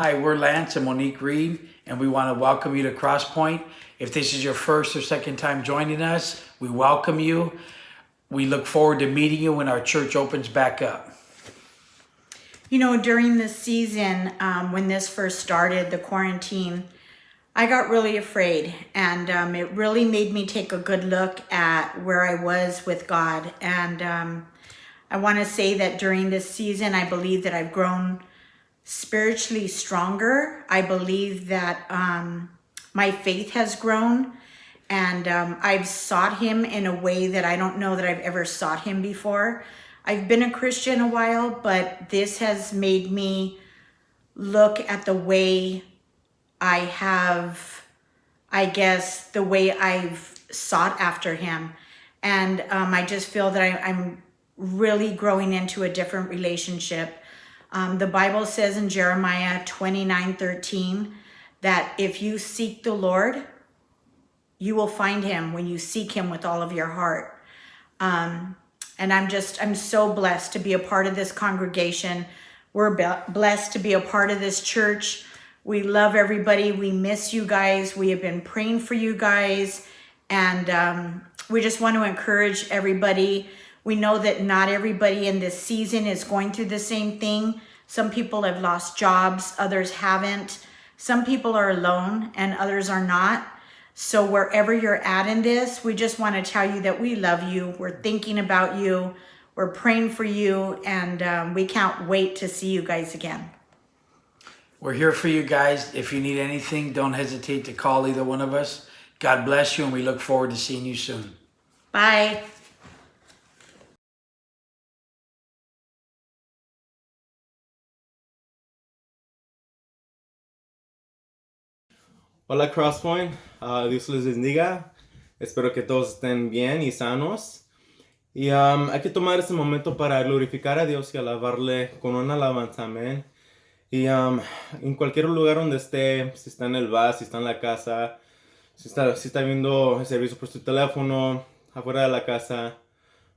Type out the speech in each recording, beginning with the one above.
Hi, we're Lance and Monique Reed, and we want to welcome you to Crosspoint. If this is your first or second time joining us, we welcome you. We look forward to meeting you when our church opens back up. You know, during this season, when this first started, the quarantine, I got really afraid, and it really made me take a good look at where I was with God. And I want to say that during this season, I believe that I've grown spiritually stronger. I believe that my faith has grown, and I've sought him in a way that I don't know that I've ever sought him before. I've been a Christian a while, but this has made me look at the way I have, I guess, the way I've sought after him. And I just feel that I'm really growing into a different relationship. The Bible says in Jeremiah 29:13 that if you seek the Lord, you will find him when you seek him with all of your heart. And I'm so blessed to be a part of this congregation. We're blessed to be a part of this church. We love everybody. We miss you guys. We have been praying for you guys. And we just want to encourage everybody. We know that not everybody in this season is going through the same thing. Some people have lost jobs, others haven't. Some people are alone and others are not. So wherever you're at in this, we just want to tell you that we love you. We're thinking about you. We're praying for you. And we can't wait to see you guys again. We're here for you guys. If you need anything, don't hesitate to call either one of us. God bless you, and we look forward to seeing you soon. Bye. Hola Crosspoint, Dios les bendiga. Espero que todos estén bien y sanos. Y hay que tomar este momento para glorificar a Dios y alabarle con una alabanza, amén. Y en cualquier lugar donde esté, si está en el bus, si está en la casa, si está viendo el servicio por su teléfono, afuera de la casa,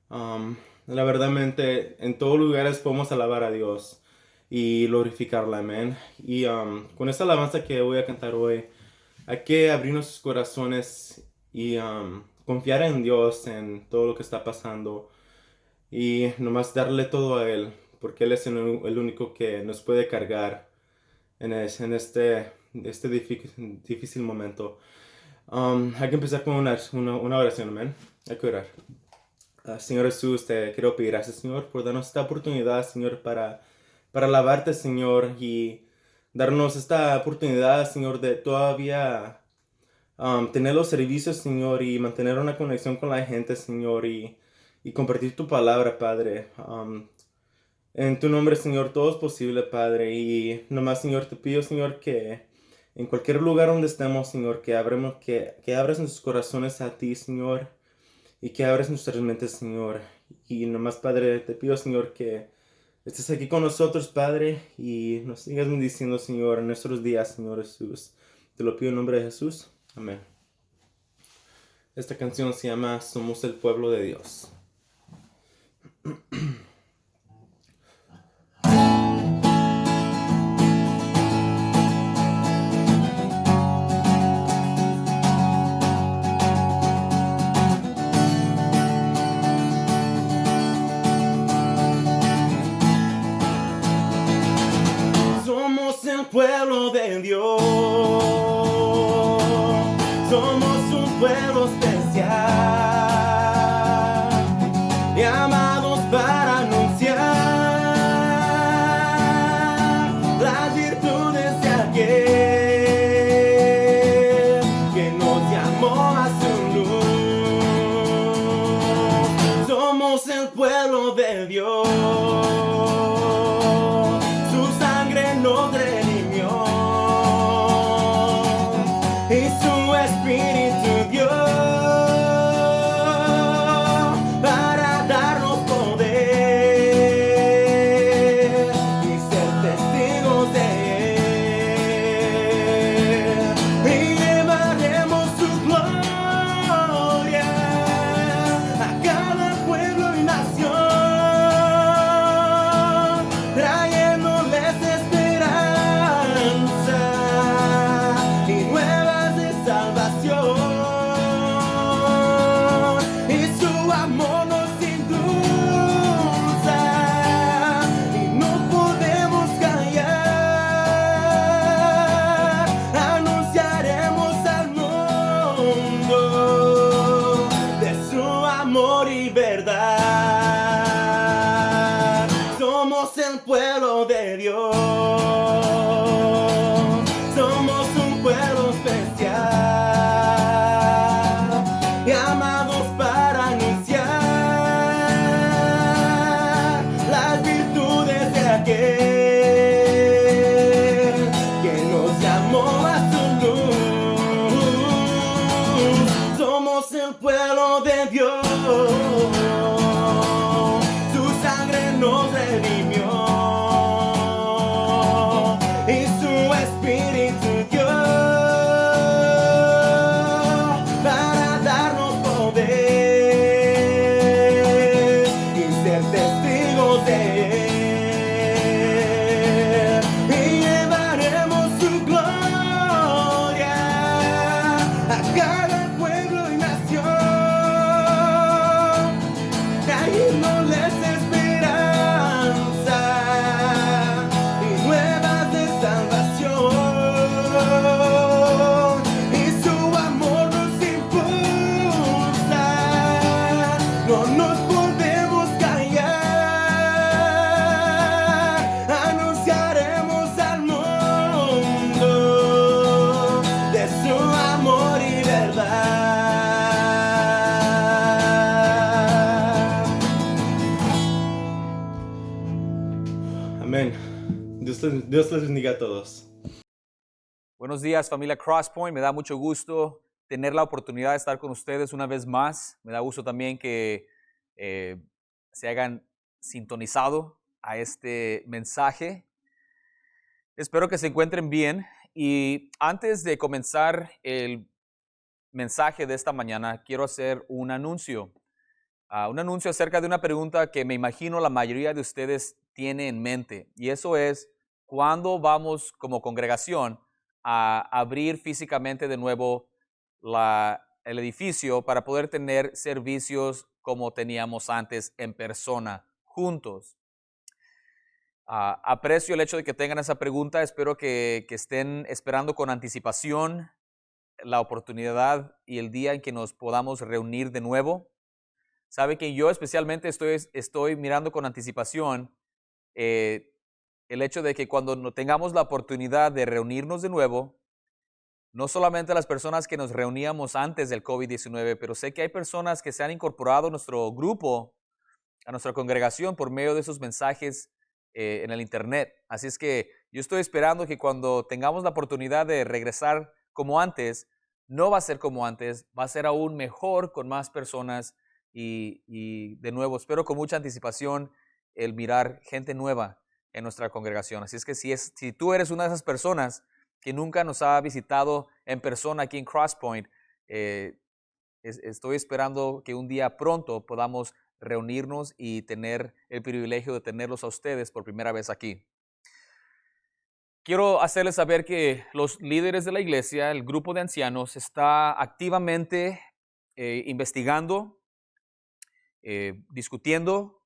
la verdadmente en todos lugares podemos alabar a Dios y glorificarla, amén. Y con esta alabanza que voy a cantar hoy, hay que abrir nuestros corazones y confiar en Dios, en todo lo que está pasando y nomás darle todo a Él, porque Él es el único que nos puede cargar en este difícil momento. Hay que empezar con una oración, amén. Hay que orar. Señor Jesús, te quiero pedir gracias, Señor, por darnos esta oportunidad, Señor, para alabarte, Señor, y darnos esta oportunidad, Señor, de todavía tener los servicios, Señor, y mantener una conexión con la gente, Señor, y compartir tu palabra, Padre. En tu nombre, Señor, todo es posible, Padre. Y nomás, Señor, te pido, Señor, que en cualquier lugar donde estemos, Señor, que abras nuestros corazones a ti, Señor, y que abras nuestras mentes, Señor. Y nomás, Padre, te pido, Señor, que estés aquí con nosotros, Padre, y nos sigas bendiciendo, Señor, en nuestros días, Señor Jesús. Te lo pido en nombre de Jesús. Amén. Esta canción se llama Somos el pueblo de Dios. Somos el pueblo de Dios, somos un pueblo especial, llamados para anunciar las virtudes de aquel que nos llamó a su luz. Somos el pueblo de Dios. Nos redimió Dios. Somos un pueblo especial, llamados para anunciar las virtudes de aquel que nos llamó a su luz. Somos el pueblo de Dios, su sangre nos redimió y su espíritu dio para darnos poder y ser testigos de él, y llevaremos su gloria a cada pueblo y nación, trayéndoles esperanza y nuevas de salvación, y su amor nos impulsa, no nos podemos callar, anunciaremos al mundo de su amor y verdad. Amén. Dios les bendiga a todos. Buenos días, familia Crosspoint. Me da mucho gusto tener la oportunidad de estar con ustedes una vez más. Me da gusto también que se hayan sintonizado a este mensaje. Espero que se encuentren bien. Y antes de comenzar el mensaje de esta mañana, quiero hacer un anuncio. Un anuncio acerca de una pregunta que me imagino la mayoría de ustedes tiene en mente. Y eso es, ¿cuándo vamos como congregación a abrir físicamente de nuevo el edificio para poder tener servicios como teníamos antes en persona, juntos? Aprecio el hecho de que tengan esa pregunta. Espero que estén esperando con anticipación la oportunidad y el día en que nos podamos reunir de nuevo. Sabe que yo especialmente estoy mirando con anticipación el hecho de que cuando no tengamos la oportunidad de reunirnos de nuevo, no solamente las personas que nos reuníamos antes del COVID-19, pero sé que hay personas que se han incorporado a nuestro grupo, a nuestra congregación por medio de esos mensajes en el internet. Así es que yo estoy esperando que cuando tengamos la oportunidad de regresar como antes, no va a ser como antes, va a ser aún mejor con más personas y de nuevo espero con mucha anticipación el mirar gente nueva en nuestra congregación. Así es que si tú eres una de esas personas que nunca nos ha visitado en persona aquí en Crosspoint, estoy esperando que un día pronto podamos reunirnos y tener el privilegio de tenerlos a ustedes por primera vez aquí. Quiero hacerles saber que los líderes de la iglesia, el grupo de ancianos, está activamente investigando, discutiendo,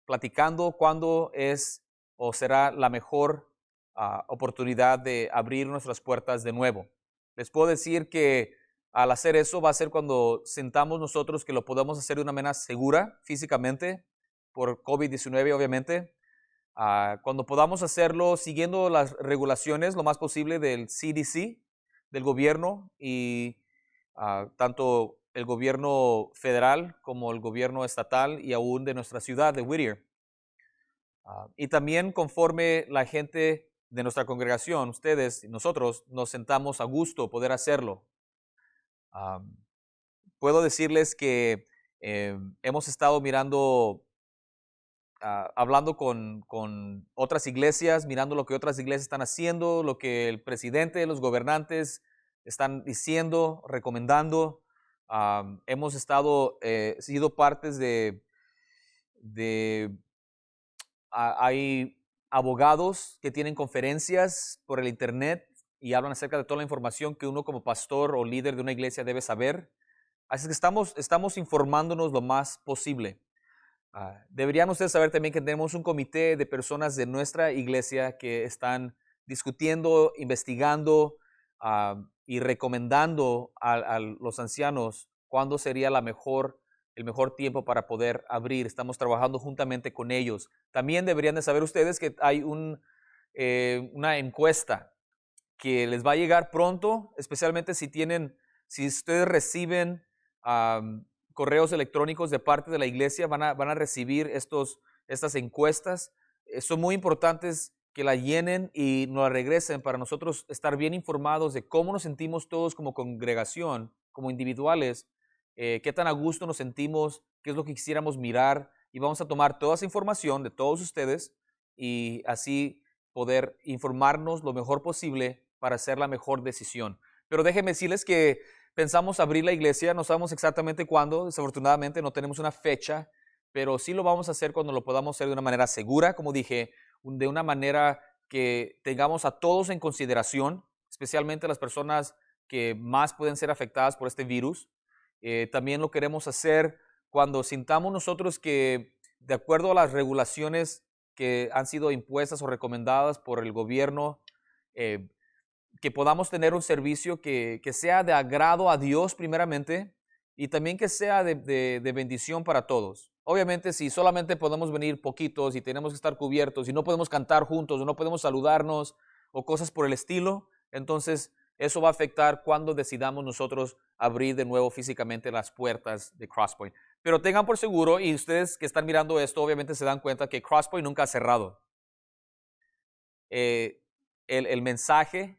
platicando cuándo es o será la mejor oportunidad de abrir nuestras puertas de nuevo. Les puedo decir que al hacer eso va a ser cuando sintamos nosotros que lo podemos hacer de una manera segura físicamente, por COVID-19 obviamente, cuando podamos hacerlo siguiendo las regulaciones lo más posible del CDC, del gobierno, y tanto el gobierno federal como el gobierno estatal y aún de nuestra ciudad de Whittier. Y también conforme la gente de nuestra congregación, ustedes y nosotros, nos sentamos a gusto poder hacerlo. Puedo decirles que hemos estado mirando, hablando con otras iglesias, mirando lo que otras iglesias están haciendo, lo que el presidente, los gobernantes están diciendo, recomendando. Hemos sido partes hay abogados que tienen conferencias por el internet y hablan acerca de toda la información que uno como pastor o líder de una iglesia debe saber. Así que estamos informándonos lo más posible. Deberían ustedes saber también que tenemos un comité de personas de nuestra iglesia que están discutiendo, investigando y recomendando a los ancianos cuándo sería el mejor tiempo para poder abrir. Estamos trabajando juntamente con ellos. También deberían de saber ustedes que hay un una encuesta que les va a llegar pronto, especialmente si ustedes reciben correos electrónicos de parte de la iglesia, van a recibir estas encuestas. Son muy importantes que la llenen y nos la regresen para nosotros estar bien informados de cómo nos sentimos todos como congregación, como individuales, qué tan a gusto nos sentimos, qué es lo que quisiéramos mirar, y vamos a tomar toda esa información de todos ustedes y así poder informarnos lo mejor posible para hacer la mejor decisión. Pero déjenme decirles que pensamos abrir la iglesia, no sabemos exactamente cuándo, desafortunadamente no tenemos una fecha, pero sí lo vamos a hacer cuando lo podamos hacer de una manera segura, como dije, de una manera que tengamos a todos en consideración, especialmente las personas que más pueden ser afectadas por este virus. También lo queremos hacer cuando sintamos nosotros que, de acuerdo a las regulaciones que han sido impuestas o recomendadas por el gobierno, que podamos tener un servicio que sea de agrado a Dios primeramente y también que sea de bendición para todos. Obviamente, si solamente podemos venir poquitos y tenemos que estar cubiertos y no podemos cantar juntos o no podemos saludarnos o cosas por el estilo, entonces eso va a afectar cuando decidamos nosotros abrir de nuevo físicamente las puertas de Crosspoint. Pero tengan por seguro, y ustedes que están mirando esto obviamente se dan cuenta que Crosspoint nunca ha cerrado. El mensaje,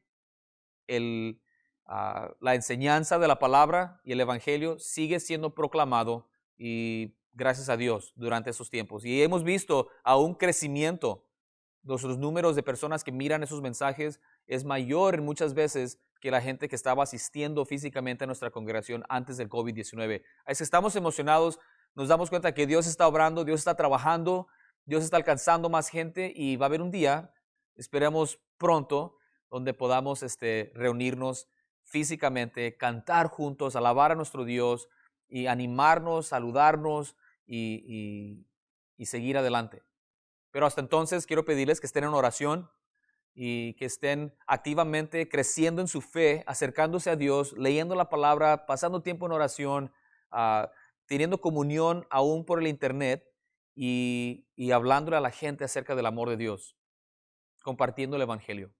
la enseñanza de la palabra y el evangelio sigue siendo proclamado, y gracias a Dios durante esos tiempos. Y hemos visto a un crecimiento. Los números de personas que miran esos mensajes es mayor muchas veces que la gente que estaba asistiendo físicamente a nuestra congregación antes del COVID-19. Así que estamos emocionados, nos damos cuenta que Dios está obrando, Dios está trabajando, Dios está alcanzando más gente, y va a haber un día, esperemos pronto, donde podamos reunirnos físicamente, cantar juntos, alabar a nuestro Dios y animarnos, saludarnos y seguir adelante. Pero hasta entonces quiero pedirles que estén en oración y que estén activamente creciendo en su fe, acercándose a Dios, leyendo la palabra, pasando tiempo en oración, teniendo comunión aún por el internet y hablándole a la gente acerca del amor de Dios, compartiendo el evangelio.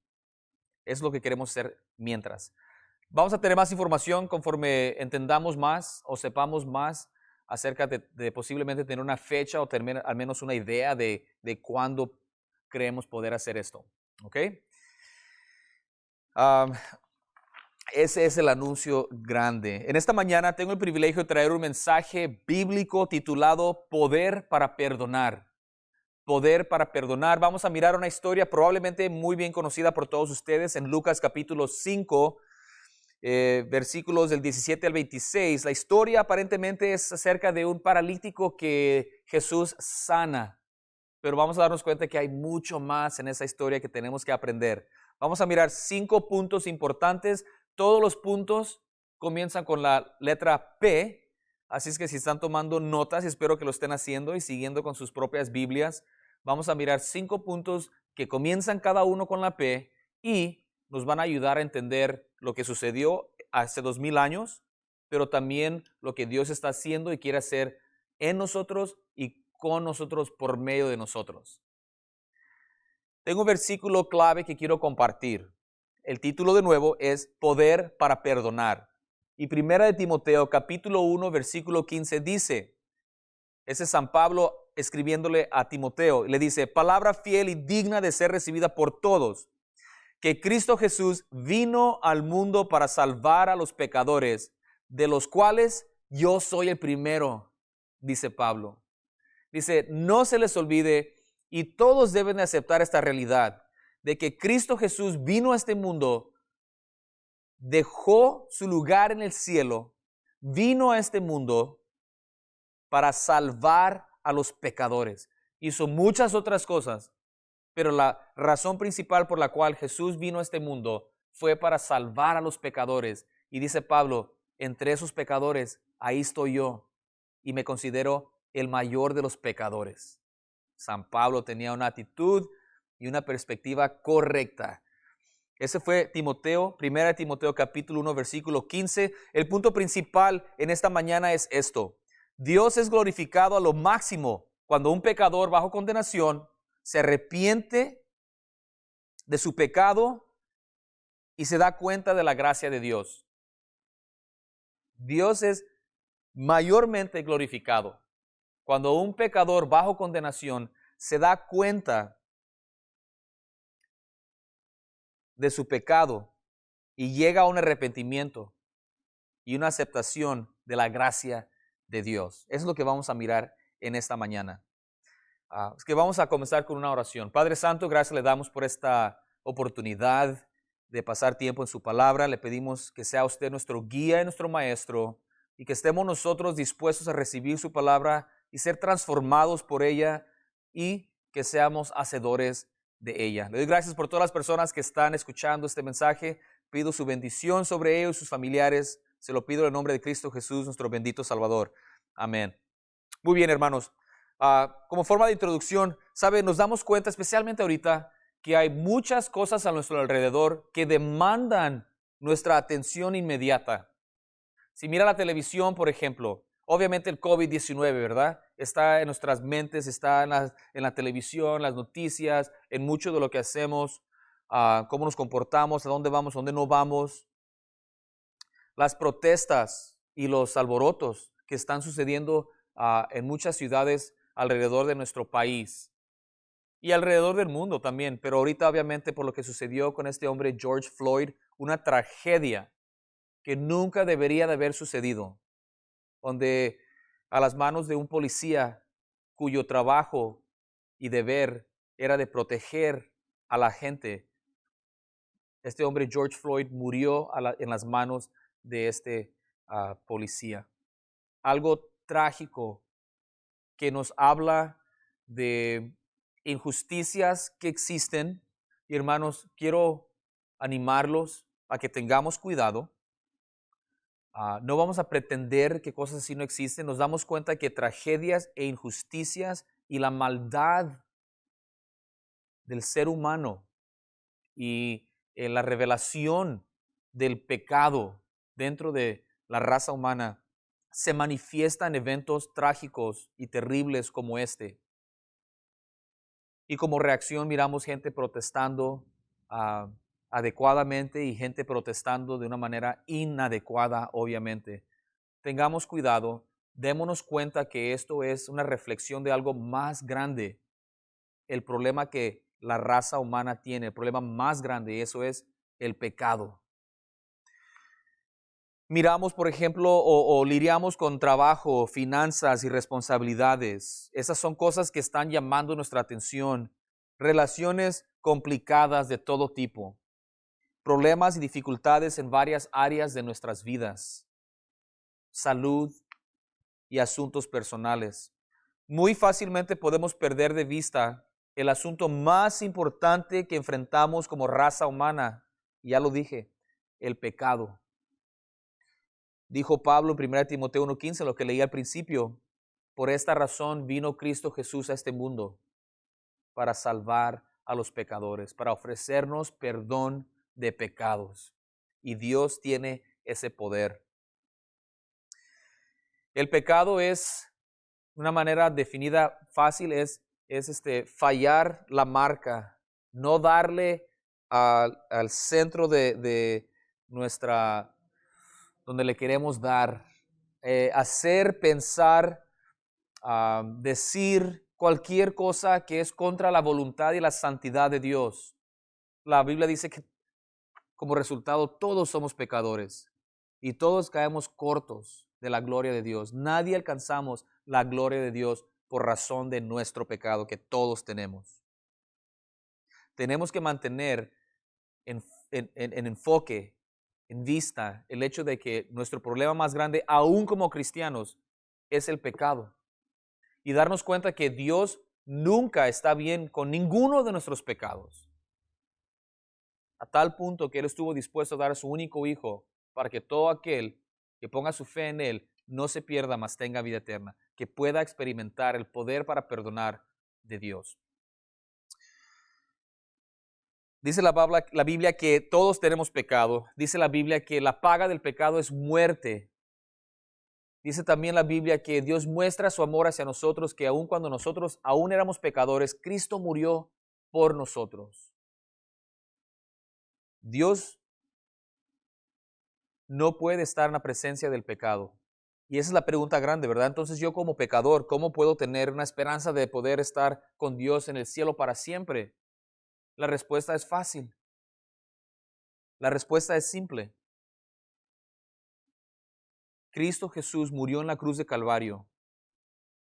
Es lo que queremos hacer mientras. Vamos a tener más información conforme entendamos más o sepamos más acerca de posiblemente tener una fecha o tener al menos una idea de cuándo creemos poder hacer esto. ¿Ok? Ese es el anuncio grande. En esta mañana tengo el privilegio de traer un mensaje bíblico titulado Poder para Perdonar. Poder para perdonar. Vamos a mirar una historia probablemente muy bien conocida por todos ustedes en Lucas capítulo 5, versículos del 17 al 26. La historia aparentemente es acerca de un paralítico que Jesús sana, pero vamos a darnos cuenta que hay mucho más en esa historia que tenemos que aprender. Vamos a mirar 5 puntos importantes. Todos los puntos comienzan con la letra P, así es que si están tomando notas, espero que lo estén haciendo y siguiendo con sus propias Biblias. Vamos a mirar 5 puntos que comienzan cada uno con la P y nos van a ayudar a entender lo que sucedió hace 2000 años, pero también lo que Dios está haciendo y quiere hacer en nosotros y con nosotros por medio de nosotros. Tengo un versículo clave que quiero compartir. El título de nuevo es Poder para Perdonar. Y 1 de Timoteo capítulo 1 versículo 15 dice, ese es San Pablo escribiéndole a Timoteo, le dice, palabra fiel y digna de ser recibida por todos, que Cristo Jesús vino al mundo para salvar a los pecadores, de los cuales yo soy el primero, dice Pablo. Dice, no se les olvide, y todos deben de aceptar esta realidad, de que Cristo Jesús vino a este mundo, dejó su lugar en el cielo, vino a este mundo para salvar a los pecadores. Hizo muchas otras cosas, pero la razón principal por la cual Jesús vino a este mundo fue para salvar a los pecadores. Y dice Pablo, entre esos pecadores, ahí estoy yo y me considero el mayor de los pecadores. San Pablo tenía una actitud y una perspectiva correcta. Ese fue Timoteo, 1 Timoteo capítulo 1 versículo 15. El punto principal en esta mañana es esto. Dios es glorificado a lo máximo cuando un pecador bajo condenación se arrepiente de su pecado y se da cuenta de la gracia de Dios. Dios es mayormente glorificado cuando un pecador bajo condenación se da cuenta de su pecado y llega a un arrepentimiento y una aceptación de la gracia de Dios. Eso es lo que vamos a mirar en esta mañana. Es que vamos a comenzar con una oración. Padre Santo, gracias le damos por esta oportunidad de pasar tiempo en su palabra. Le pedimos que sea usted nuestro guía y nuestro maestro y que estemos nosotros dispuestos a recibir su palabra y ser transformados por ella y que seamos hacedores de ella. Le doy gracias por todas las personas que están escuchando este mensaje. Pido su bendición sobre ellos y sus familiares. Se lo pido en el nombre de Cristo Jesús, nuestro bendito Salvador. Amén. Muy bien, hermanos. Como forma de introducción, ¿sabe? Nos damos cuenta, especialmente ahorita, que hay muchas cosas a nuestro alrededor que demandan nuestra atención inmediata. Si mira la televisión, por ejemplo, obviamente el COVID-19, ¿verdad? Está en nuestras mentes, está en la televisión, las noticias, en mucho de lo que hacemos, cómo nos comportamos, a dónde vamos, a dónde no vamos. Las protestas y los alborotos que están sucediendo en muchas ciudades alrededor de nuestro país y alrededor del mundo también, pero ahorita obviamente por lo que sucedió con este hombre George Floyd, una tragedia que nunca debería de haber sucedido, donde a las manos de un policía cuyo trabajo y deber era de proteger a la gente, este hombre George Floyd murió en las manos de este policía. Algo trágico que nos habla de injusticias que existen. Y hermanos, quiero animarlos a que tengamos cuidado. No vamos a pretender que cosas así no existen. Nos damos cuenta que tragedias e injusticias y la maldad del ser humano y la revelación del pecado dentro de la raza humana se manifiesta en eventos trágicos y terribles como este. Y como reacción miramos gente protestando adecuadamente y gente protestando de una manera inadecuada, obviamente. Tengamos cuidado, démonos cuenta que esto es una reflexión de algo más grande. El problema que la raza humana tiene, el problema más grande, y eso es el pecado. Miramos, por ejemplo, o lidiamos con trabajo, finanzas y responsabilidades. Esas son cosas que están llamando nuestra atención. Relaciones complicadas de todo tipo. Problemas y dificultades en varias áreas de nuestras vidas. Salud y asuntos personales. Muy fácilmente podemos perder de vista el asunto más importante que enfrentamos como raza humana. Ya lo dije, el pecado. Dijo Pablo en 1 Timoteo 1:15, lo que leí al principio, por esta razón vino Cristo Jesús a este mundo para salvar a los pecadores, para ofrecernos perdón de pecados. Y Dios tiene ese poder. El pecado es, una manera definida fácil, es fallar la marca, no darle al centro de nuestra donde le queremos dar, hacer, pensar, decir cualquier cosa que es contra la voluntad y la santidad de Dios. La Biblia dice que como resultado todos somos pecadores y todos caemos cortos de la gloria de Dios. Nadie alcanzamos la gloria de Dios por razón de nuestro pecado que todos tenemos. Tenemos que mantener en enfoque, en vista, el hecho de que nuestro problema más grande, aún como cristianos, es el pecado. Y darnos cuenta que Dios nunca está bien con ninguno de nuestros pecados. A tal punto que Él estuvo dispuesto a dar a su único Hijo para que todo aquel que ponga su fe en Él no se pierda, mas tenga vida eterna, que pueda experimentar el poder para perdonar de Dios. Dice la Biblia que todos tenemos pecado. Dice la Biblia que la paga del pecado es muerte. Dice también la Biblia que Dios muestra su amor hacia nosotros, que aun cuando nosotros aún éramos pecadores, Cristo murió por nosotros. Dios no puede estar en la presencia del pecado. Y esa es la pregunta grande, ¿verdad? Entonces yo como pecador, ¿cómo puedo tener una esperanza de poder estar con Dios en el cielo para siempre? La respuesta es fácil. La respuesta es simple. Cristo Jesús murió en la cruz de Calvario,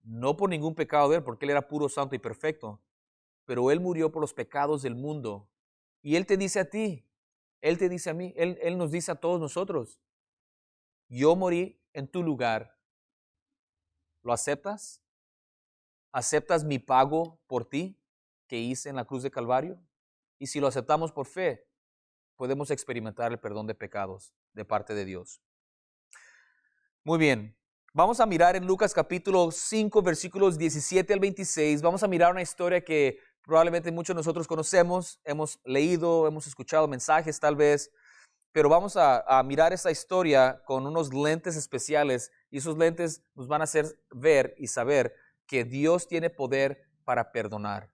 no por ningún pecado de Él, porque Él era puro, santo y perfecto, pero Él murió por los pecados del mundo. Y Él te dice a ti, Él te dice a mí, Él nos dice a todos nosotros, yo morí en tu lugar. ¿Lo aceptas? ¿Aceptas mi pago por ti que hice en la cruz de Calvario? Y si lo aceptamos por fe, podemos experimentar el perdón de pecados de parte de Dios. Muy bien, vamos a mirar en Lucas capítulo 5, versículos 17 al 26. Vamos a mirar una historia que probablemente muchos de nosotros conocemos, hemos leído, hemos escuchado mensajes tal vez, pero vamos a mirar esta historia con unos lentes especiales y esos lentes nos van a hacer ver y saber que Dios tiene poder para perdonar.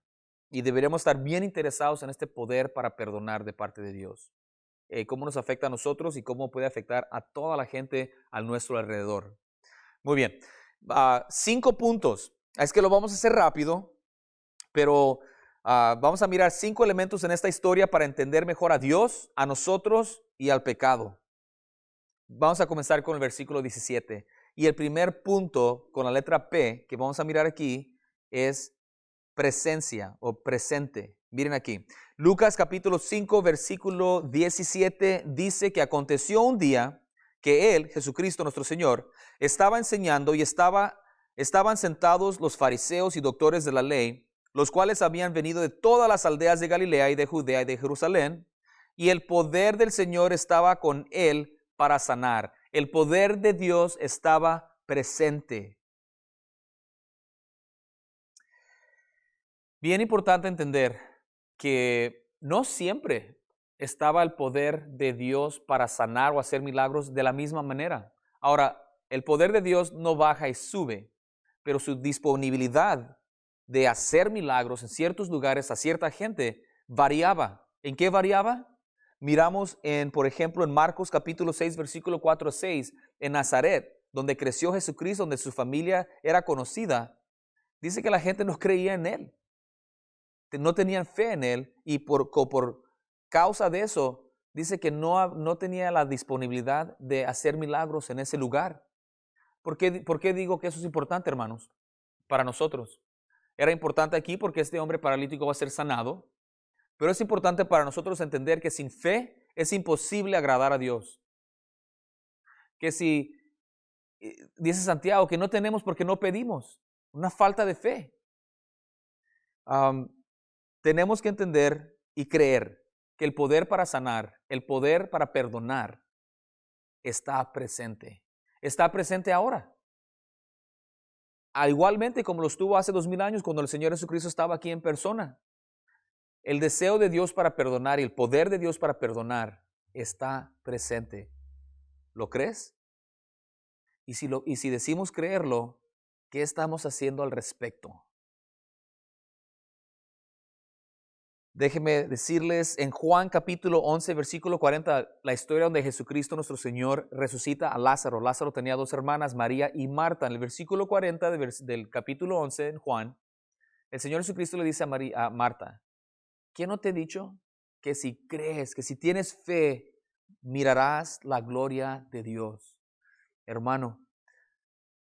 Y deberíamos estar bien interesados en este poder para perdonar de parte de Dios. Cómo nos afecta a nosotros y cómo puede afectar a toda la gente a nuestro alrededor. Muy bien, 5 puntos. Es que lo vamos a hacer rápido, pero vamos a mirar 5 elementos en esta historia para entender mejor a Dios, a nosotros y al pecado. Vamos a comenzar con el versículo 17. Y el primer punto con la letra P que vamos a mirar aquí es presencia o presente. Miren aquí. Lucas capítulo 5 versículo 17 dice que aconteció un día que Él, Jesucristo nuestro Señor, estaba enseñando y estaban sentados los fariseos y doctores de la ley, los cuales habían venido de todas las aldeas de Galilea y de Judea y de Jerusalén, y el poder del Señor estaba con Él para sanar. El poder de Dios estaba presente. Bien importante entender que no siempre estaba el poder de Dios para sanar o hacer milagros de la misma manera. Ahora, el poder de Dios no baja y sube, pero su disponibilidad de hacer milagros en ciertos lugares a cierta gente variaba. ¿En qué variaba? Miramos por ejemplo, en Marcos capítulo 6, versículo 4 a 6, en Nazaret, donde creció Jesucristo, donde su familia era conocida, dice que la gente no creía en Él. No tenían fe en Él y por causa de eso, dice que no tenía la disponibilidad de hacer milagros en ese lugar. ¿Por qué digo que eso es importante, hermanos? Para nosotros. Era importante aquí porque este hombre paralítico va a ser sanado, pero es importante para nosotros entender que sin fe es imposible agradar a Dios. Que si, dice Santiago, que no tenemos porque no pedimos, una falta de fe. Tenemos que entender y creer que el poder para sanar, el poder para perdonar, está presente. Está presente ahora. Igualmente como lo estuvo hace 2000 años cuando el Señor Jesucristo estaba aquí en persona. El deseo de Dios para perdonar y el poder de Dios para perdonar está presente. ¿Lo crees? Y si decimos creerlo, ¿qué estamos haciendo al respecto? Déjenme decirles en Juan capítulo 11, versículo 40, la historia donde Jesucristo nuestro Señor resucita a Lázaro. Lázaro tenía 2 hermanas, María y Marta. En el versículo 40 del capítulo 11 en Juan, el Señor Jesucristo le dice a Marta, ¿quién no te ha dicho que si crees, que si tienes fe, mirarás la gloria de Dios? Hermano,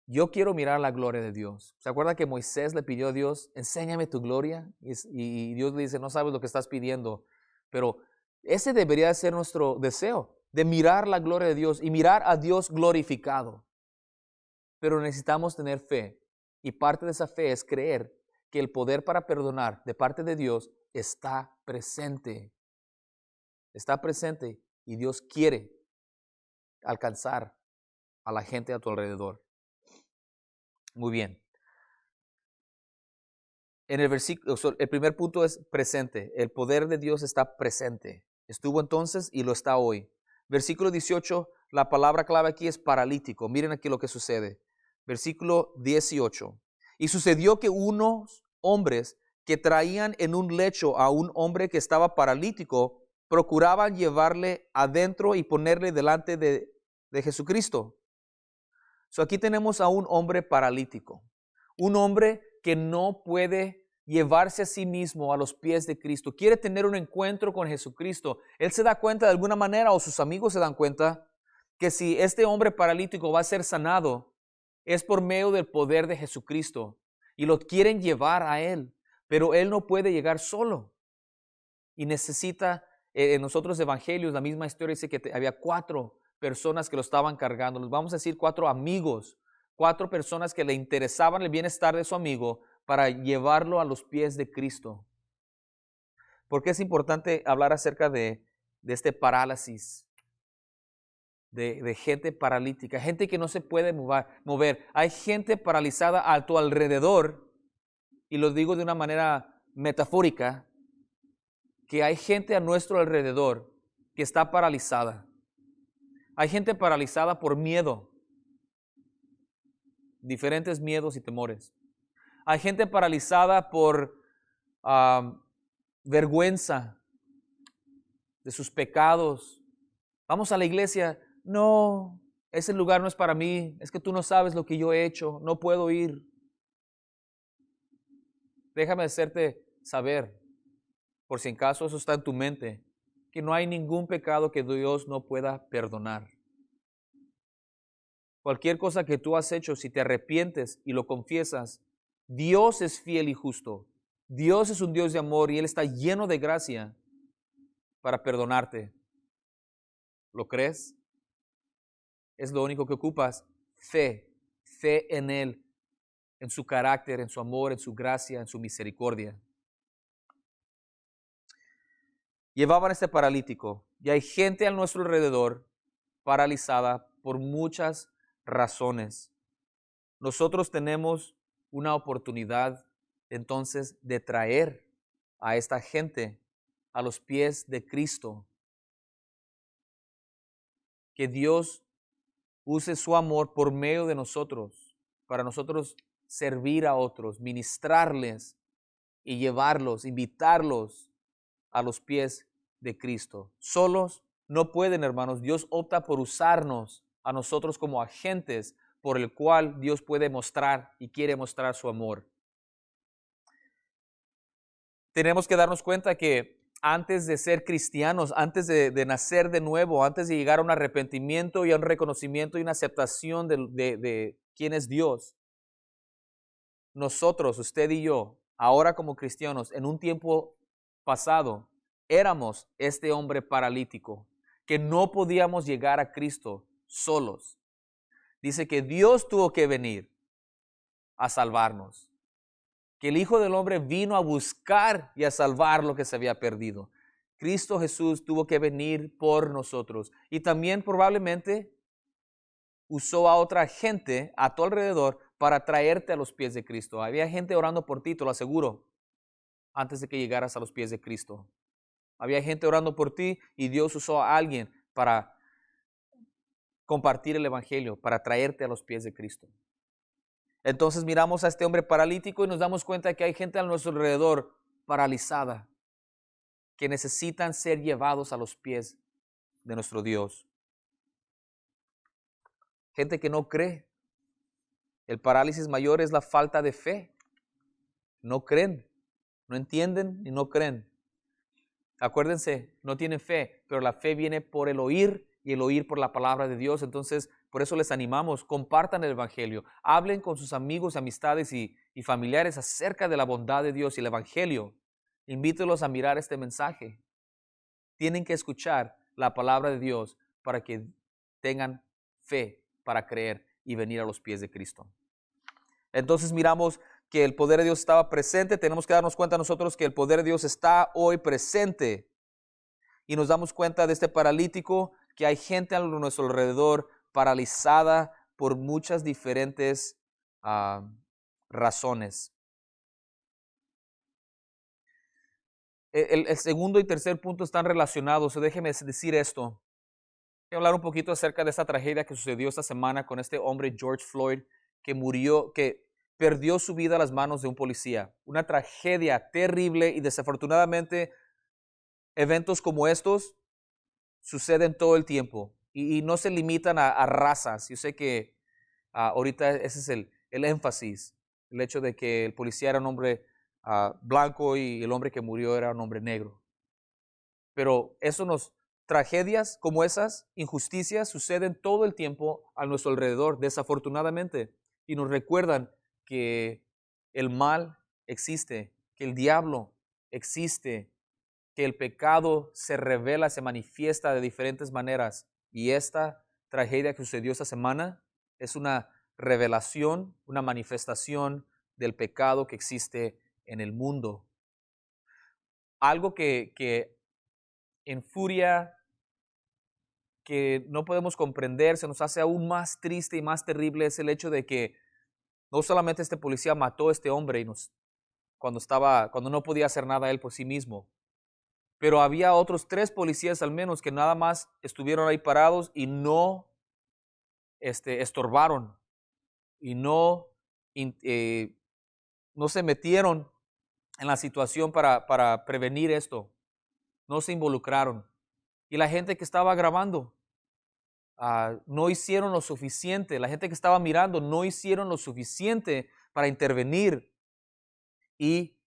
yo quiero mirar la gloria de Dios. ¿Se acuerda que Moisés le pidió a Dios, enséñame tu gloria? Y Dios le dice, no sabes lo que estás pidiendo. Pero ese debería ser nuestro deseo, de mirar la gloria de Dios y mirar a Dios glorificado. Pero necesitamos tener fe. Y parte de esa fe es creer que el poder para perdonar de parte de Dios está presente. Está presente y Dios quiere alcanzar a la gente a tu alrededor. Muy bien. En el versículo, el primer punto es presente. El poder de Dios está presente. Estuvo entonces y lo está hoy. Versículo 18, la palabra clave aquí es paralítico. Miren aquí lo que sucede. Versículo 18. Y sucedió que unos hombres que traían en un lecho a un hombre que estaba paralítico procuraban llevarle adentro y ponerle delante de Jesucristo. So aquí tenemos a un hombre paralítico, un hombre que no puede llevarse a sí mismo a los pies de Cristo. Quiere tener un encuentro con Jesucristo. Él se da cuenta de alguna manera, o sus amigos se dan cuenta, que si este hombre paralítico va a ser sanado, es por medio del poder de Jesucristo. Y lo quieren llevar a Él, pero Él no puede llegar solo. Y necesita, en los otros evangelios, la misma historia dice que había 4 personas que lo estaban cargando. Les vamos a decir 4 amigos, 4 personas que le interesaban el bienestar de su amigo para llevarlo a los pies de Cristo. ¿Por qué es importante hablar acerca de este parálisis? De gente paralítica, gente que no se puede mover. Hay gente paralizada a tu alrededor, y lo digo de una manera metafórica, que hay gente a nuestro alrededor que está paralizada. Hay gente paralizada por miedo, diferentes miedos y temores. Hay gente paralizada por vergüenza de sus pecados. Vamos a la iglesia. No, ese lugar no es para mí. Es que tú no sabes lo que yo he hecho. No puedo ir. Déjame hacerte saber, por si en caso eso está en tu mente, que no hay ningún pecado que Dios no pueda perdonar. Cualquier cosa que tú has hecho, si te arrepientes y lo confiesas, Dios es fiel y justo. Dios es un Dios de amor y Él está lleno de gracia para perdonarte. ¿Lo crees? Es lo único que ocupas. Fe en Él, en su carácter, en su amor, en su gracia, en su misericordia. Llevaban a este paralítico y hay gente a nuestro alrededor paralizada por muchas razones. Nosotros tenemos una oportunidad entonces de traer a esta gente a los pies de Cristo. Que Dios use su amor por medio de nosotros, para nosotros servir a otros, ministrarles y llevarlos, invitarlos a los pies de Cristo. Solos no pueden, hermanos. Dios opta por usarnos a nosotros como agentes por el cual Dios puede mostrar y quiere mostrar su amor. Tenemos que darnos cuenta que antes de ser cristianos, antes de nacer de nuevo, antes de llegar a un arrepentimiento y a un reconocimiento y una aceptación de quién es Dios, nosotros, usted y yo, ahora como cristianos, en un tiempo pasado, éramos este hombre paralítico, que no podíamos llegar a Cristo solos. Dice que Dios tuvo que venir a salvarnos, que el Hijo del Hombre vino a buscar y a salvar lo que se había perdido. Cristo Jesús tuvo que venir por nosotros y también probablemente usó a otra gente a tu alrededor para traerte a los pies de Cristo. Había gente orando por ti, te lo aseguro, antes de que llegaras a los pies de Cristo. Había gente orando por ti y Dios usó a alguien para compartir el evangelio, para traerte a los pies de Cristo. Entonces miramos a este hombre paralítico y nos damos cuenta que hay gente a nuestro alrededor paralizada, que necesitan ser llevados a los pies de nuestro Dios. Gente que no cree. El parálisis mayor es la falta de fe. No creen, no entienden y no creen. Acuérdense, no tienen fe, pero la fe viene por el oír y el oír por la palabra de Dios. Entonces, por eso les animamos, compartan el evangelio, hablen con sus amigos, amistades y familiares acerca de la bondad de Dios y el evangelio. Invítelos a mirar este mensaje. Tienen que escuchar la palabra de Dios para que tengan fe para creer y venir a los pies de Cristo. Entonces miramos que el poder de Dios estaba presente. Tenemos que darnos cuenta nosotros que el poder de Dios está hoy presente. Y nos damos cuenta de este paralítico, que hay gente a nuestro alrededor paralizada por muchas diferentes razones. El segundo y tercer punto están relacionados. Déjeme decir esto. Quiero hablar un poquito acerca de esta tragedia que sucedió esta semana con este hombre George Floyd, que murió, que perdió su vida a las manos de un policía. Una tragedia terrible y desafortunadamente Eventos como estos suceden todo el tiempo y no se limitan a razas. Yo sé que ahorita ese es el énfasis, el hecho de que el policía era un hombre blanco y el hombre que murió era un hombre negro. Pero tragedias como esas, injusticias, suceden todo el tiempo a nuestro alrededor, desafortunadamente, y nos recuerdan que el mal existe, que el diablo existe, que el pecado se revela, se manifiesta de diferentes maneras. Y esta tragedia que sucedió esta semana es una revelación, una manifestación del pecado que existe en el mundo. Algo que enfuria, que no podemos comprender, se nos hace aún más triste y más terrible, es el hecho de que no solamente este policía mató a este hombre cuando no podía hacer nada él por sí mismo, pero había otros 3 policías al menos que nada más estuvieron ahí parados y no estorbaron y no se metieron en la situación para prevenir esto. No se involucraron. Y la gente que estaba grabando no hicieron lo suficiente. La gente que estaba mirando no hicieron lo suficiente para intervenir y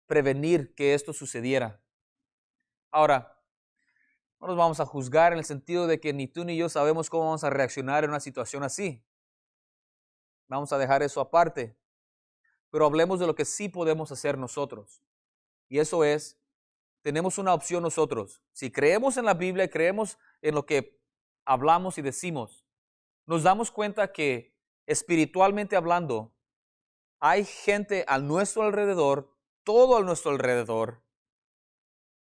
prevenir que esto sucediera. Ahora, no nos vamos a juzgar en el sentido de que ni tú ni yo sabemos cómo vamos a reaccionar en una situación así. Vamos a dejar eso aparte. Pero hablemos de lo que sí podemos hacer nosotros. Y eso es, tenemos una opción nosotros. Si creemos en la Biblia, creemos en lo que hablamos y decimos, nos damos cuenta que espiritualmente hablando, hay gente a nuestro alrededor, todo a nuestro alrededor,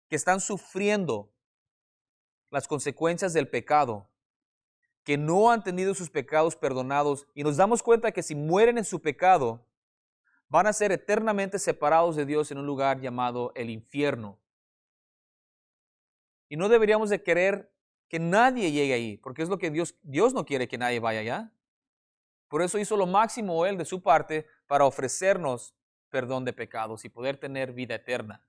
que están sufriendo las consecuencias del pecado, que no han tenido sus pecados perdonados, y nos damos cuenta que si mueren en su pecado, van a ser eternamente separados de Dios en un lugar llamado el infierno. Y no deberíamos de querer que nadie llegue ahí, porque es lo que Dios no quiere que nadie vaya allá. Por eso hizo lo máximo Él de su parte para ofrecernos perdón de pecados y poder tener vida eterna.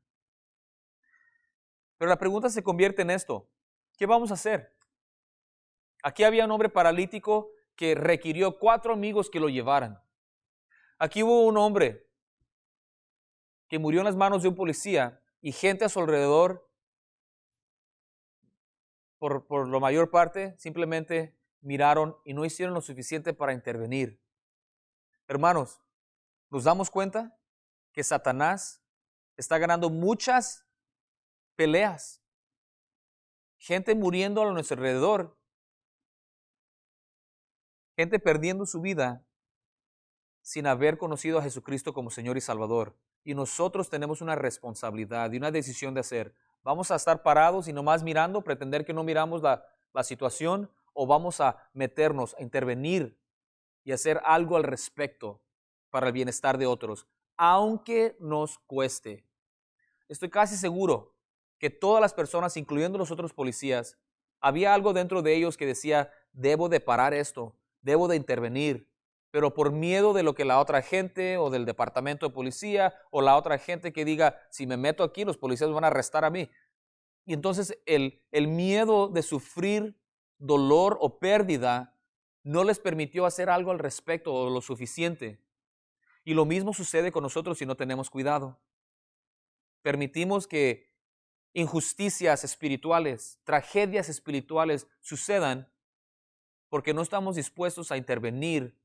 Pero la pregunta se convierte en esto: ¿qué vamos a hacer? Aquí había un hombre paralítico que requirió 4 amigos que lo llevaran. Aquí hubo un hombre que murió en las manos de un policía y gente a su alrededor, por la mayor parte, simplemente miraron y no hicieron lo suficiente para intervenir. Hermanos, ¿nos damos cuenta que Satanás está ganando muchas peleas? Gente muriendo a nuestro alrededor, gente perdiendo su vida sin haber conocido a Jesucristo como Señor y Salvador. Y nosotros tenemos una responsabilidad y una decisión de hacer. ¿Vamos a estar parados y nomás mirando, pretender que no miramos la situación? ¿O vamos a meternos, a intervenir y hacer algo al respecto para el bienestar de otros, aunque nos cueste? Estoy casi seguro que todas las personas, incluyendo los otros policías, había algo dentro de ellos que decía: debo de parar esto, debo de intervenir. Pero por miedo de lo que la otra gente o del departamento de policía o la otra gente que diga, si me meto aquí, los policías van a arrestar a mí. Y entonces el miedo de sufrir dolor o pérdida no les permitió hacer algo al respecto o lo suficiente. Y lo mismo sucede con nosotros si no tenemos cuidado. Permitimos que injusticias espirituales, tragedias espirituales sucedan porque no estamos dispuestos a intervenir,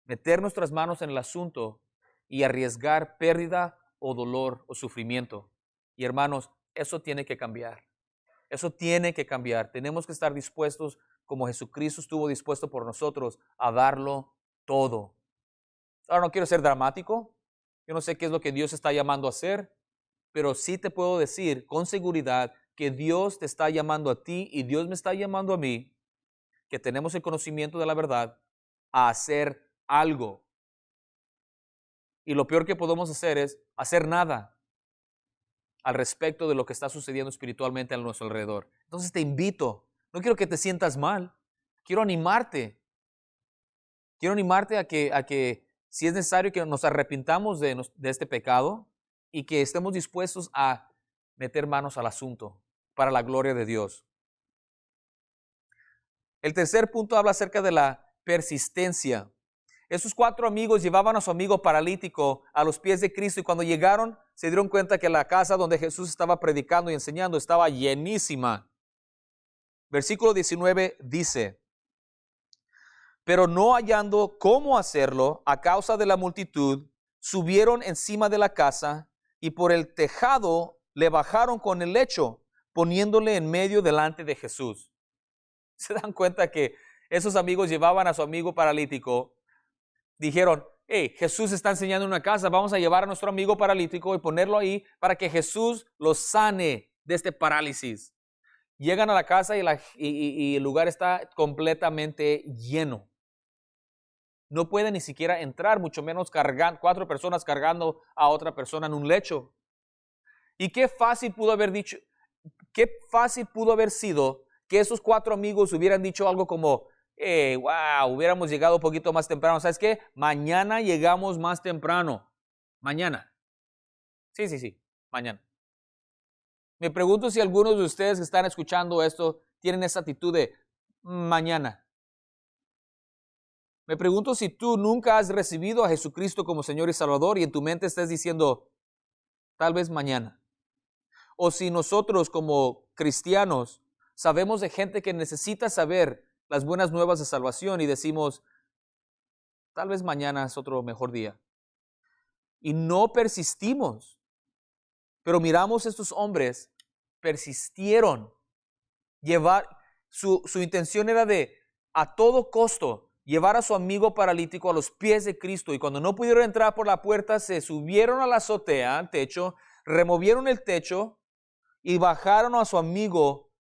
meter nuestras manos en el asunto y arriesgar pérdida o dolor o sufrimiento. Y hermanos, eso tiene que cambiar. Eso tiene que cambiar. Tenemos que estar dispuestos, como Jesucristo estuvo dispuesto por nosotros, a darlo todo. Ahora, no quiero ser dramático. Yo no sé qué es lo que Dios está llamando a hacer, pero sí te puedo decir con seguridad que Dios te está llamando a ti y Dios me está llamando a mí, que tenemos el conocimiento de la verdad, a hacer algo. Y lo peor que podemos hacer es hacer nada al respecto de lo que está sucediendo espiritualmente a nuestro alrededor. Entonces te invito, no quiero que te sientas mal, quiero animarte. Quiero animarte a que si es necesario que nos arrepintamos de este pecado y que estemos dispuestos a meter manos al asunto para la gloria de Dios. El tercer punto habla acerca de la persistencia. Esos 4 amigos llevaban a su amigo paralítico a los pies de Cristo y cuando llegaron se dieron cuenta que la casa donde Jesús estaba predicando y enseñando estaba llenísima. Versículo 19 dice, pero no hallando cómo hacerlo a causa de la multitud, subieron encima de la casa y por el tejado le bajaron con el lecho, poniéndole en medio delante de Jesús. ¿Se dan cuenta que esos amigos llevaban a su amigo paralítico? Dijeron, hey, Jesús está enseñando en una casa, vamos a llevar a nuestro amigo paralítico y ponerlo ahí para que Jesús lo sane de este parálisis. Llegan a la casa y el lugar está completamente lleno. No pueden ni siquiera entrar, mucho menos 4 personas cargando a otra persona en un lecho. Y qué fácil pudo haber sido que esos 4 amigos hubieran dicho algo como, wow, hubiéramos llegado un poquito más temprano. ¿Sabes qué? Mañana llegamos más temprano. Mañana. Sí, mañana. Me pregunto si algunos de ustedes que están escuchando esto tienen esa actitud de mañana. Me pregunto si tú nunca has recibido a Jesucristo como Señor y Salvador y en tu mente estás diciendo, tal vez mañana. O si nosotros como cristianos sabemos de gente que necesita saber las buenas nuevas de salvación y decimos, tal vez mañana es otro mejor día. Y no persistimos. Pero miramos a estos hombres, persistieron. Su intención era de, a todo costo, llevar a su amigo paralítico a los pies de Cristo. Y cuando no pudieron entrar por la puerta, se subieron a la azotea, al techo, removieron el techo y bajaron a su amigo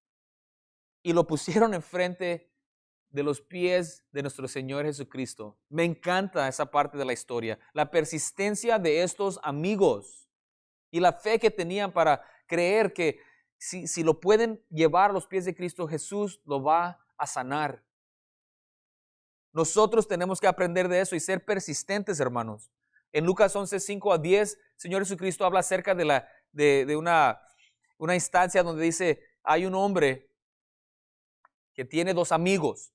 y lo pusieron enfrente de los pies de nuestro Señor Jesucristo. Me encanta esa parte de la historia, la persistencia de estos amigos y la fe que tenían para creer que si lo pueden llevar a los pies de Cristo, Jesús lo va a sanar. Nosotros tenemos que aprender de eso y ser persistentes, hermanos. En Lucas 11, 5 a 10, Señor Jesucristo habla acerca de una instancia donde dice, hay un hombre que tiene 2 amigos.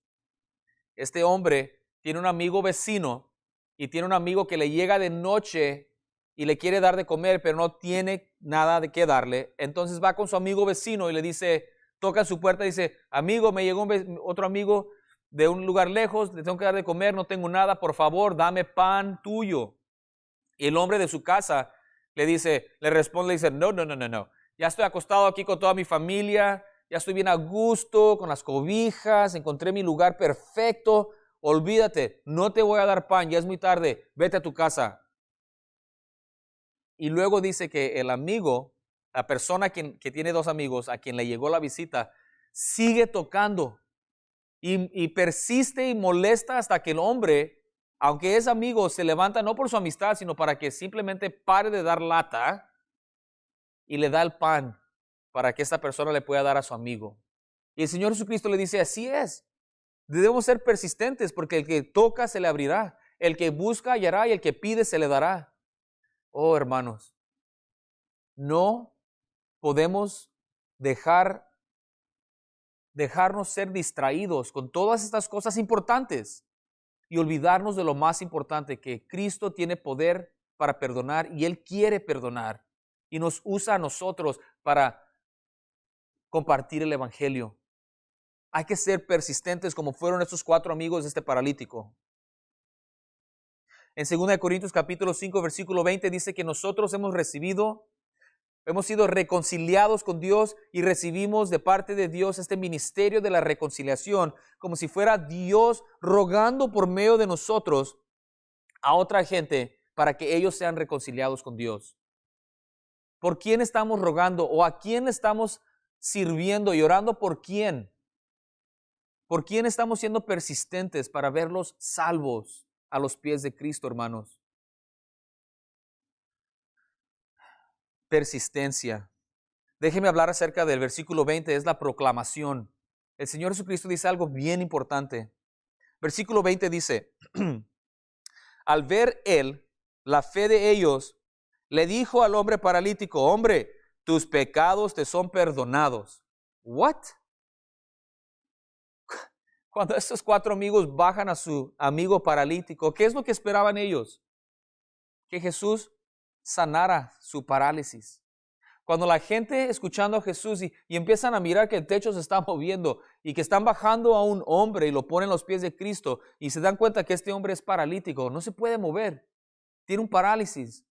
Este hombre tiene un amigo vecino y tiene un amigo que le llega de noche y le quiere dar de comer, pero no tiene nada de qué darle. Entonces va con su amigo vecino y le dice, toca su puerta y dice, amigo, me llegó otro amigo de un lugar lejos, le tengo que dar de comer, no tengo nada, por favor, dame pan tuyo. Y el hombre de su casa le responde, le dice, no, ya estoy acostado aquí con toda mi familia, ya estoy bien a gusto, con las cobijas, encontré mi lugar perfecto, olvídate, no te voy a dar pan, ya es muy tarde, vete a tu casa. Y luego dice que el amigo, la persona que tiene 2 amigos, a quien le llegó la visita, sigue tocando y persiste y molesta hasta que el hombre, aunque es amigo, se levanta no por su amistad, sino para que simplemente pare de dar lata y le da el pan para que esta persona le pueda dar a su amigo. Y el Señor Jesucristo le dice, así es, debemos ser persistentes porque el que toca se le abrirá, el que busca hallará y el que pide se le dará. Oh, hermanos, no podemos dejarnos ser distraídos con todas estas cosas importantes y olvidarnos de lo más importante, que Cristo tiene poder para perdonar y Él quiere perdonar y nos usa a nosotros para compartir el Evangelio. Hay que ser persistentes como fueron estos 4 amigos de este paralítico. En 2 Corintios capítulo 5, versículo 20 dice que nosotros hemos sido reconciliados con Dios y recibimos de parte de Dios este ministerio de la reconciliación, como si fuera Dios rogando por medio de nosotros a otra gente para que ellos sean reconciliados con Dios. ¿Por quién estamos rogando o a quién estamos sirviendo y orando por quién? ¿Por quién estamos siendo persistentes para verlos salvos a los pies de Cristo, hermanos? Persistencia. Déjeme hablar acerca del versículo 20, es la proclamación. El Señor Jesucristo dice algo bien importante. Versículo 20 dice, al ver Él la fe de ellos, le dijo al hombre paralítico, hombre, tus pecados te son perdonados. What? Cuando estos 4 amigos bajan a su amigo paralítico, ¿qué es lo que esperaban ellos? Que Jesús sanara su parálisis. Cuando la gente escuchando a Jesús y empiezan a mirar que el techo se está moviendo y que están bajando a un hombre y lo ponen a los pies de Cristo y se dan cuenta que este hombre es paralítico, no se puede mover, tiene un parálisis.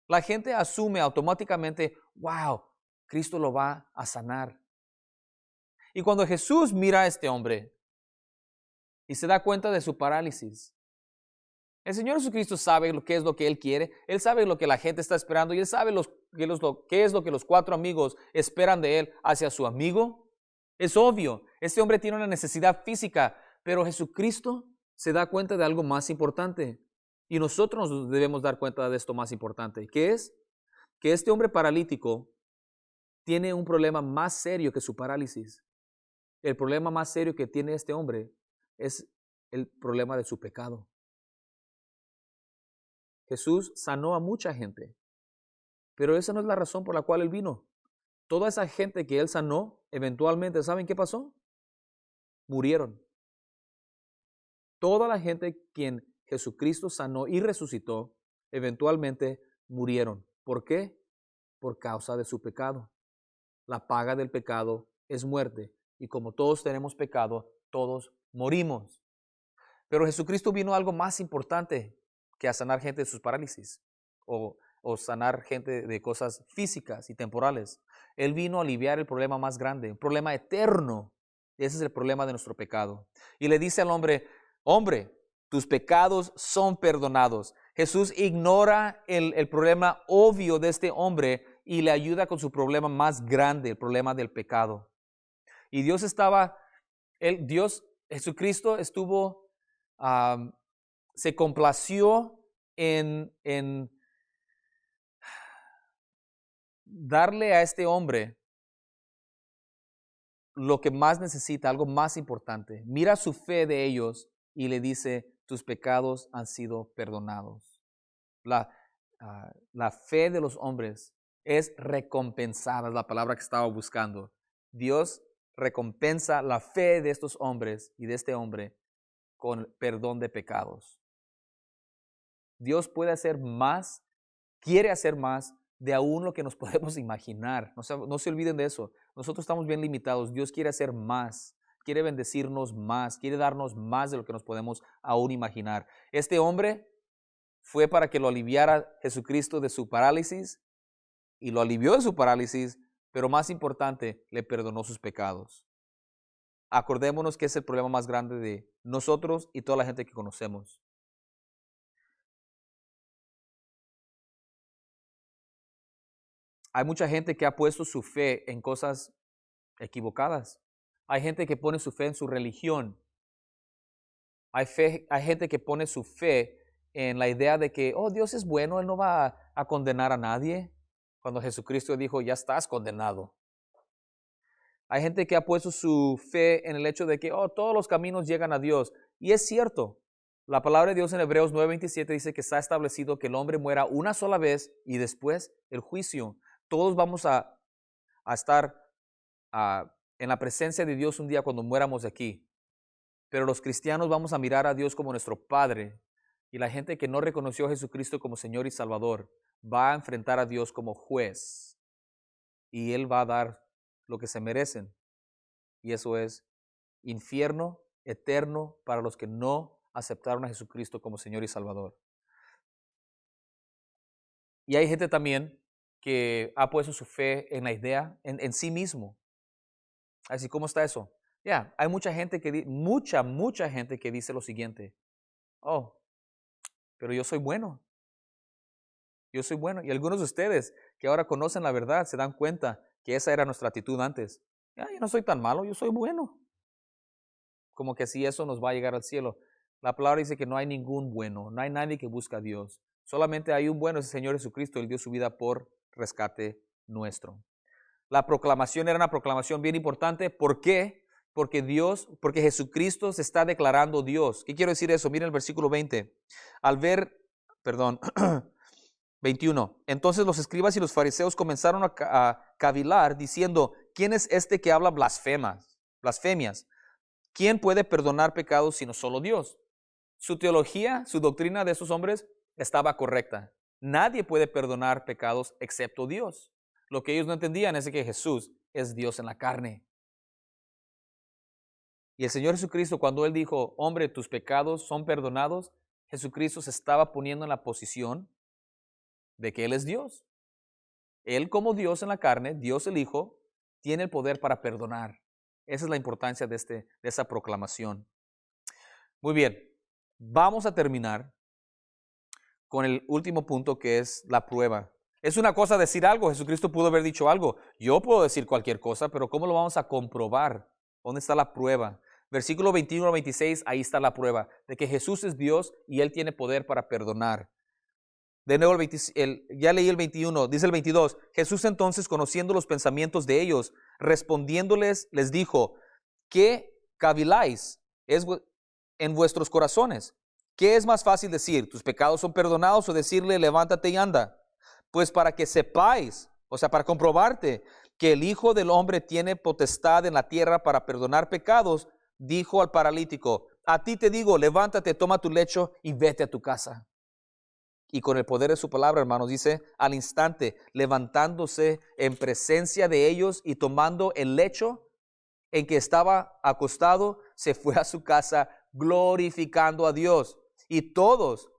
La gente asume automáticamente, wow, Cristo lo va a sanar. Y cuando Jesús mira a este hombre y se da cuenta de su parálisis, el Señor Jesucristo sabe qué es lo que Él quiere, Él sabe lo que la gente está esperando y Él sabe qué es lo que los 4 amigos esperan de Él hacia su amigo. Es obvio, este hombre tiene una necesidad física, pero Jesucristo se da cuenta de algo más importante y nosotros nos debemos dar cuenta de esto más importante, que es que este hombre paralítico tiene un problema más serio que su parálisis. El problema más serio que tiene este hombre es el problema de su pecado. Jesús sanó a mucha gente, pero esa no es la razón por la cual Él vino. Toda esa gente que Él sanó, eventualmente, ¿saben qué pasó? Murieron. Toda la gente quien Jesucristo sanó y resucitó, eventualmente murieron. ¿Por qué? Por causa de su pecado. La paga del pecado es muerte, y como todos tenemos pecado, todos morimos. Pero Jesucristo vino a algo más importante que a sanar gente de sus parálisis o sanar gente de cosas físicas y temporales. Él vino a aliviar el problema más grande, un problema eterno. Ese es el problema de nuestro pecado. Y le dice al hombre, hombre, tus pecados son perdonados. Jesús ignora el problema obvio de este hombre y le ayuda con su problema más grande, el problema del pecado. Y Jesucristo estuvo se complació en darle a este hombre lo que más necesita, algo más importante. Mira su fe de ellos y le dice, tus pecados han sido perdonados. La fe de los hombres es recompensada, es la palabra que estaba buscando. Dios recompensa la fe de estos hombres y de este hombre con perdón de pecados. Dios puede hacer más, quiere hacer más de aún lo que nos podemos imaginar. No se olviden de eso. Nosotros estamos bien limitados. Dios quiere hacer más, quiere bendecirnos más, quiere darnos más de lo que nos podemos aún imaginar. Este hombre fue para que lo aliviara Jesucristo de su parálisis y lo alivió de su parálisis, pero más importante, le perdonó sus pecados. Acordémonos que es el problema más grande de nosotros y toda la gente que conocemos. Hay mucha gente que ha puesto su fe en cosas equivocadas. Hay gente que pone su fe en su religión. Hay gente que pone su fe en la idea de que, oh, Dios es bueno, Él no va a condenar a nadie. Cuando Jesucristo dijo, ya estás condenado. Hay gente que ha puesto su fe en el hecho de que, oh, todos los caminos llegan a Dios. Y es cierto. La palabra de Dios en Hebreos 9:27 dice que está establecido que el hombre muera una sola vez y después el juicio. Todos vamos a estar en la presencia de Dios un día cuando muéramos de aquí. Pero los cristianos vamos a mirar a Dios como nuestro Padre. Y la gente que no reconoció a Jesucristo como Señor y Salvador va a enfrentar a Dios como juez. Y Él va a dar lo que se merecen. Y eso es infierno eterno para los que no aceptaron a Jesucristo como Señor y Salvador. Y hay gente también que ha puesto su fe en la idea, en sí mismo. Así, ¿cómo está eso? Hay mucha gente mucha gente que dice lo siguiente. Oh, pero yo soy bueno. Yo soy bueno. Y algunos de ustedes que ahora conocen la verdad se dan cuenta que esa era nuestra actitud antes. Yo no soy tan malo, yo soy bueno. Como que si eso nos va a llegar al cielo. La palabra dice que no hay ningún bueno, no hay nadie que busca a Dios. Solamente hay un bueno, es el Señor Jesucristo. Él dio su vida por rescate nuestro. La proclamación era una proclamación bien importante. ¿Por qué? Porque Jesucristo se está declarando Dios. ¿Qué quiero decir eso? Miren el versículo 20. 21. Entonces los escribas y los fariseos comenzaron a cavilar diciendo, ¿quién es este que habla blasfemias? ¿Quién puede perdonar pecados sino solo Dios? Su teología, su doctrina de esos hombres estaba correcta. Nadie puede perdonar pecados excepto Dios. Lo que ellos no entendían es que Jesús es Dios en la carne. Y el Señor Jesucristo, cuando Él dijo, hombre, tus pecados son perdonados, Jesucristo se estaba poniendo en la posición de que Él es Dios. Él como Dios en la carne, Dios el Hijo, tiene el poder para perdonar. Esa es la importancia de esa proclamación. Muy bien, vamos a terminar con el último punto, que es la prueba. Es una cosa decir algo, Jesucristo pudo haber dicho algo. Yo puedo decir cualquier cosa, pero ¿cómo lo vamos a comprobar? ¿Dónde está la prueba? Versículo 21 al 26, ahí está la prueba de que Jesús es Dios y Él tiene poder para perdonar. De nuevo, ya leí el 21, dice el 22, Jesús entonces, conociendo los pensamientos de ellos, respondiéndoles, les dijo, ¿qué caviláis en vuestros corazones? ¿Qué es más fácil decir, tus pecados son perdonados, o decirle, levántate y anda? Pues para que sepáis, o sea, para comprobarte que el Hijo del Hombre tiene potestad en la tierra para perdonar pecados, dijo al paralítico, a ti te digo, levántate, toma tu lecho y vete a tu casa. Y con el poder de su palabra, hermanos, dice, al instante, levantándose en presencia de ellos y tomando el lecho en que estaba acostado, se fue a su casa glorificando a Dios. Y todos,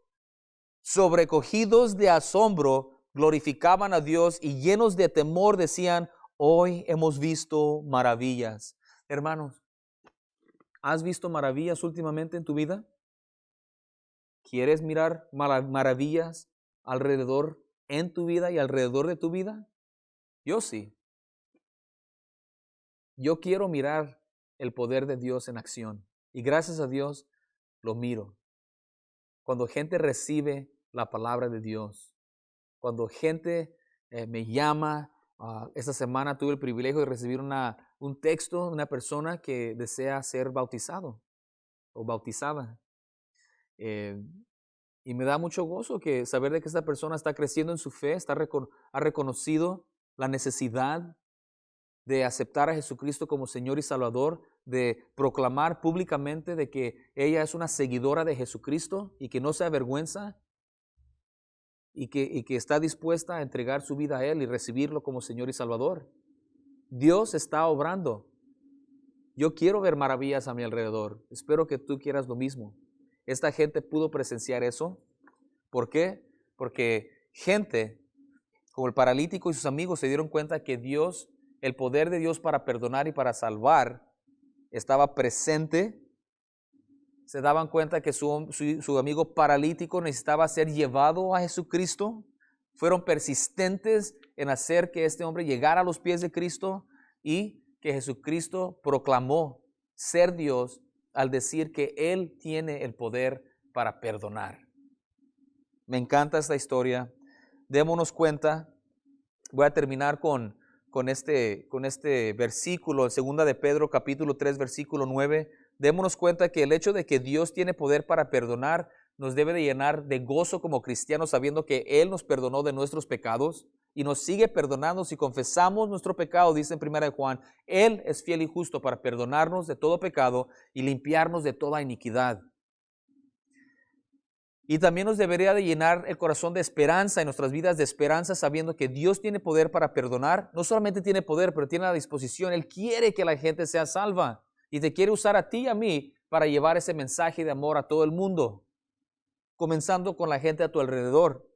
sobrecogidos de asombro, glorificaban a Dios y llenos de temor decían, hoy hemos visto maravillas. Hermanos, ¿has visto maravillas últimamente en tu vida? ¿Quieres mirar maravillas alrededor en tu vida y alrededor de tu vida? Yo sí. Yo quiero mirar el poder de Dios en acción. Y gracias a Dios lo miro. Cuando gente recibe la palabra de Dios. Cuando gente me llama. Esta semana tuve el privilegio de recibir un texto de una persona que desea ser bautizado o bautizada. Y me da mucho gozo que saber de que esta persona está creciendo en su fe, ha reconocido la necesidad de aceptar a Jesucristo como Señor y Salvador, de proclamar públicamente de que ella es una seguidora de Jesucristo y que no se avergüenza y que está dispuesta a entregar su vida a Él y recibirlo como Señor y Salvador. Dios está obrando. Yo quiero ver maravillas a mi alrededor. Espero que tú quieras lo mismo. Esta gente pudo presenciar eso. ¿Por qué? Porque gente como el paralítico y sus amigos se dieron cuenta que Dios, el poder de Dios para perdonar y para salvar, estaba presente. Se daban cuenta que su amigo paralítico necesitaba ser llevado a Jesucristo. Fueron persistentes en hacer que este hombre llegara a los pies de Cristo y que Jesucristo proclamó ser Dios al decir que Él tiene el poder para perdonar. Me encanta esta historia. Démonos cuenta. Voy a terminar con este versículo en 2 de Pedro capítulo 3 versículo 9. Démonos cuenta que el hecho de que Dios tiene poder para perdonar nos debe de llenar de gozo como cristianos, sabiendo que Él nos perdonó de nuestros pecados y nos sigue perdonando si confesamos nuestro pecado. Dice en 1 Juan, Él es fiel y justo para perdonarnos de todo pecado y limpiarnos de toda iniquidad. Y también nos debería de llenar el corazón de esperanza en nuestras vidas, de esperanza, sabiendo que Dios tiene poder para perdonar. No solamente tiene poder, pero tiene la disposición. Él quiere que la gente sea salva y te quiere usar a ti y a mí para llevar ese mensaje de amor a todo el mundo, comenzando con la gente a tu alrededor.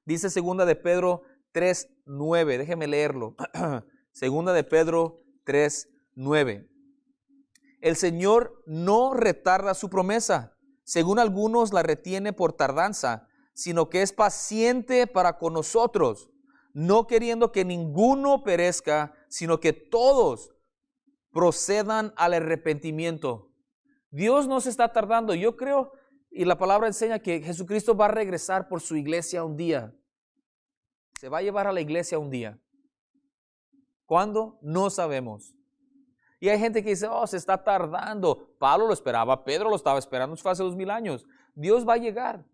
Dice 2 de Pedro 3:9, déjeme leerlo. 2 de Pedro 3:9. El Señor no retarda su promesa, según algunos la retiene por tardanza, sino que es paciente para con nosotros, no queriendo que ninguno perezca, sino que todos procedan al arrepentimiento. Dios no se está tardando. Yo creo, y la palabra enseña que Jesucristo va a regresar por su iglesia un día. Se va a llevar a la iglesia un día. ¿Cuándo? No sabemos. Y hay gente que dice, se está tardando. Pablo lo esperaba, Pedro lo estaba esperando, eso fue hace 2000 años. Dios va a llegar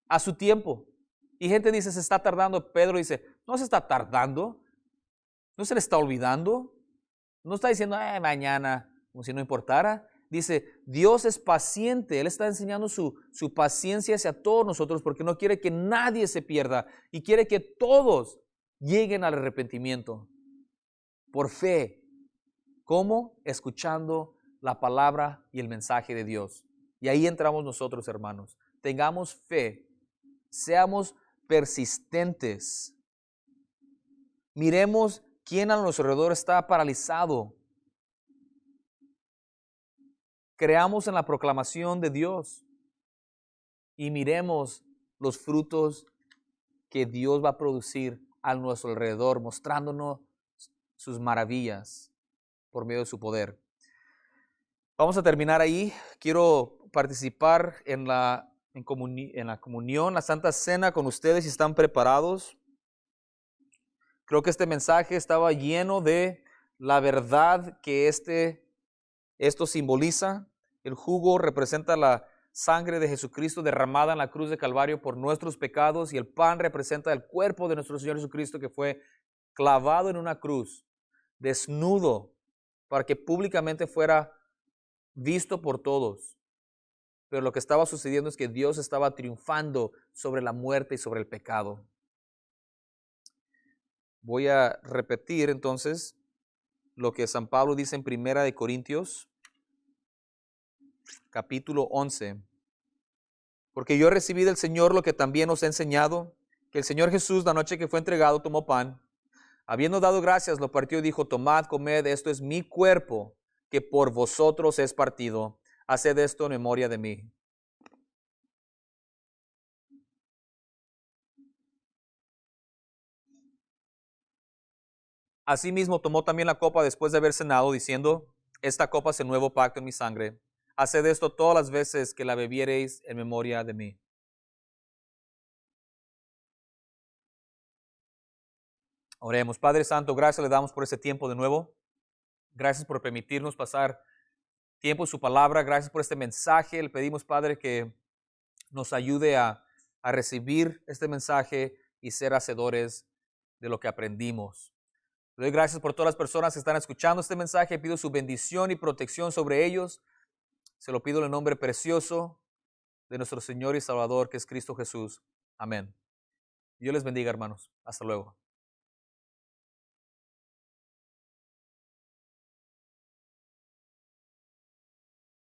a su tiempo Y gente dice, se está tardando. Pedro dice, no se está tardando, no se le está olvidando, no está diciendo, mañana, como si no importara. Dice, Dios es paciente, Él está enseñando su paciencia hacia todos nosotros porque no quiere que nadie se pierda y quiere que todos lleguen al arrepentimiento por fe. ¿Cómo? Escuchando la palabra y el mensaje de Dios. Y ahí entramos nosotros, hermanos. Tengamos fe, seamos persistentes. Miremos quién a nuestro alrededor está paralizado. Creamos en la proclamación de Dios y miremos los frutos que Dios va a producir a nuestro alrededor, mostrándonos sus maravillas por medio de su poder. Vamos a terminar ahí. Quiero participar en la comunión, la Santa Cena con ustedes si están preparados. Creo que este mensaje estaba lleno de la verdad que esto simboliza. El jugo representa la sangre de Jesucristo derramada en la cruz de Calvario por nuestros pecados y el pan representa el cuerpo de nuestro Señor Jesucristo que fue clavado en una cruz, desnudo, para que públicamente fuera visto por todos. Pero lo que estaba sucediendo es que Dios estaba triunfando sobre la muerte y sobre el pecado. Voy a repetir entonces lo que San Pablo dice en 1 Corintios, capítulo 11. Porque yo recibí del Señor lo que también os he enseñado, que el Señor Jesús, la noche que fue entregado, tomó pan. Habiendo dado gracias, lo partió y dijo, tomad, comed, esto es mi cuerpo, que por vosotros es partido. Haced esto en memoria de mí. Asimismo tomó también la copa después de haber cenado, diciendo, esta copa es el nuevo pacto en mi sangre. Haced esto todas las veces que la bebiereis en memoria de mí. Oremos. Padre Santo, gracias le damos por este tiempo de nuevo. Gracias por permitirnos pasar tiempo en su palabra. Gracias por este mensaje. Le pedimos, Padre, que nos ayude a recibir este mensaje y ser hacedores de lo que aprendimos. Le doy gracias por todas las personas que están escuchando este mensaje. Pido su bendición y protección sobre ellos. Se lo pido en el nombre precioso de nuestro Señor y Salvador, que es Cristo Jesús. Amén. Dios les bendiga, hermanos. Hasta luego.